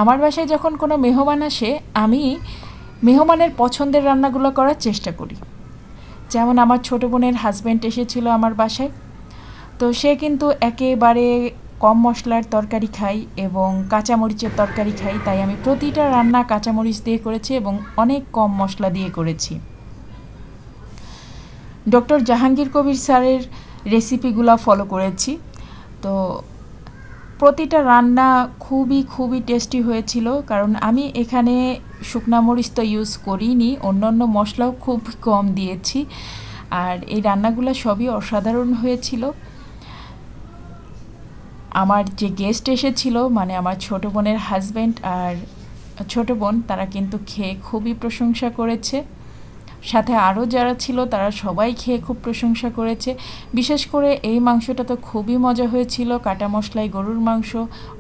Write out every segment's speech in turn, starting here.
আমার বাসায় যখন কোনো মেহমান আসে আমি মেহমানের পছন্দের রান্নাগুলো করার চেষ্টা করি। যেমন আমার ছোটো বোনের হাজব্যান্ড এসেছিল আমার বাসায়, তো সে কিন্তু একেবারে কম মশলার তরকারি খাই এবং কাঁচামরিচের তরকারি খাই, তাই আমি প্রতিটা রান্না কাঁচামরিচ দিয়ে করেছি এবং অনেক কম মশলা দিয়ে করেছি। ডক্টর জাহাঙ্গীর কবির স্যারের রেসিপিগুলো ফলো করেছি, তো প্রতিটা রান্না খুবই টেস্টি হয়েছিল। কারণ আমি এখানে শুকনা মরিচ তো ইউজ করিনি, অন্যান্য মশলাও খুব কম দিয়েছি, আর এই রান্নাগুলো সবই অসাধারণ হয়েছিল। আমার যে গেস্ট এসেছিল, মানে আমার ছোটো বোনের হাজব্যান্ড আর ছোটো বোন, তারা কিন্তু খেয়ে খুবই প্রশংসা করেছে। সাথে আরও যারা ছিল তারা সবাই খেয়ে খুব প্রশংসা করেছে। বিশেষ করে এই মাংসটা তো খুবই মজা হয়েছিল, কাটা মশলায় গরুর মাংস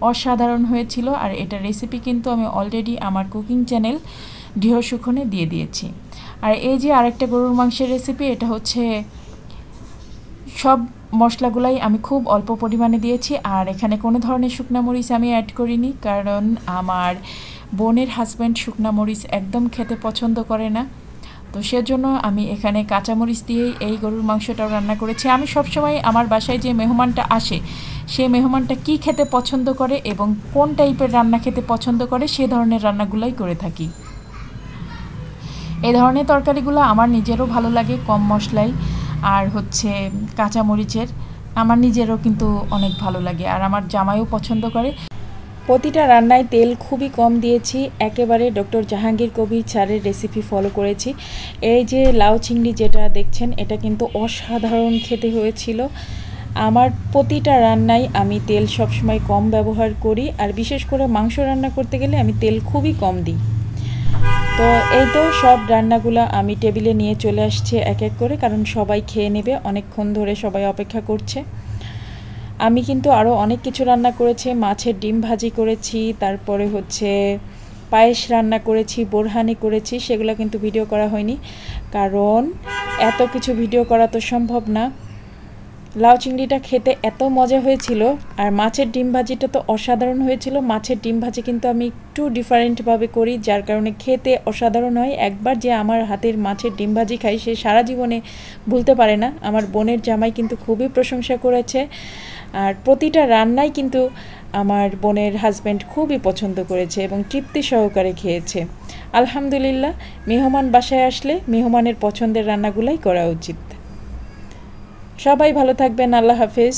অসাধারণ হয়েছিল। আর এটা রেসিপি কিন্তু আমি অলরেডি আমার কুকিং চ্যানেল ঢেউ সুখনে দিয়ে দিয়েছি। আর এই যে আরেকটা গরুর মাংসের রেসিপি, এটা হচ্ছে সব মশলাগুলাই আমি খুব অল্প পরিমাণে দিয়েছি, আর এখানে কোনো ধরনের শুকনা মরিচ আমি অ্যাড করিনি, কারণ আমার বোনের হাজব্যান্ড শুকনা মরিচ একদম খেতে পছন্দ করে না। তো সেজন্য আমি এখানে কাঁচামরিচ দিয়েই এই গরুর মাংসটাও রান্না করেছি। আমি সবসময় আমার বাসায় যে মেহমানটা আসে, সে মেহমানটা কি খেতে পছন্দ করে এবং কোন টাইপের রান্না খেতে পছন্দ করে সে ধরনের রান্নাগুলোই করে থাকি। এই ধরনের তরকারিগুলো আমার নিজেরও ভালো লাগে, কম মশলায় আর হচ্ছে কাঁচামরিচের, আমার নিজেরও কিন্তু অনেক ভালো লাগে, আর আমার জামাইও পছন্দ করে। প্রতিটা রান্নায় তেল খুবই কম দিয়েছি, একেবারে ডক্টর জাহাঙ্গীর কবির স্যারের রেসিপি ফলো করেছি। এই যে লাউ চিংড়ি যেটা দেখছেন, এটা কিন্তু অসাধারণ খেতে হয়েছিল। আমার প্রতিটা রান্নায় আমি তেল সবসময় কম ব্যবহার করি, আর বিশেষ করে মাংস রান্না করতে গেলে আমি তেল খুবই কম দিই। তো এই তো সব রান্নাগুলো আমি টেবিলে নিয়ে চলে আসছি এক এক করে, কারণ সবাই খেয়ে নেবে, অনেকক্ষণ ধরে সবাই অপেক্ষা করছে। আমি কিন্তু আরও অনেক কিছু রান্না করেছি, মাছের ডিম ভাজি করেছি, তারপরে হচ্ছে পায়েস রান্না করেছি, বোরহানি করেছি, সেগুলো কিন্তু ভিডিও করা হয়নি, কারণ এত কিছু ভিডিও করা তো সম্ভব না। লাউ চিংড়িটা খেতে এত মজা হয়েছিল, আর মাছের ডিম ভাজিটা তো অসাধারণ হয়েছিল। মাছের ডিম ভাজি কিন্তু আমি একটু ডিফারেন্টভাবে করি, যার কারণে খেতে অসাধারণ হয়। একবার যে আমার হাতের মাছের ডিম ভাজি খাই, সে সারা জীবনে ভুলতে পারে না। আমার বোনের জামাই কিন্তু খুবই প্রশংসা করেছে, আর প্রতিটা রান্নাই কিন্তু আমার বোনের হাজব্যান্ড খুবই পছন্দ করেছে এবং তৃপ্তি সহকারে খেয়েছে। আলহামদুলিল্লাহ, মেহমান বাসায় আসলে মেহমানের পছন্দের রান্নাগুলাই করা উচিত। সবাই ভালো থাকবেন, আল্লাহ হাফেজ।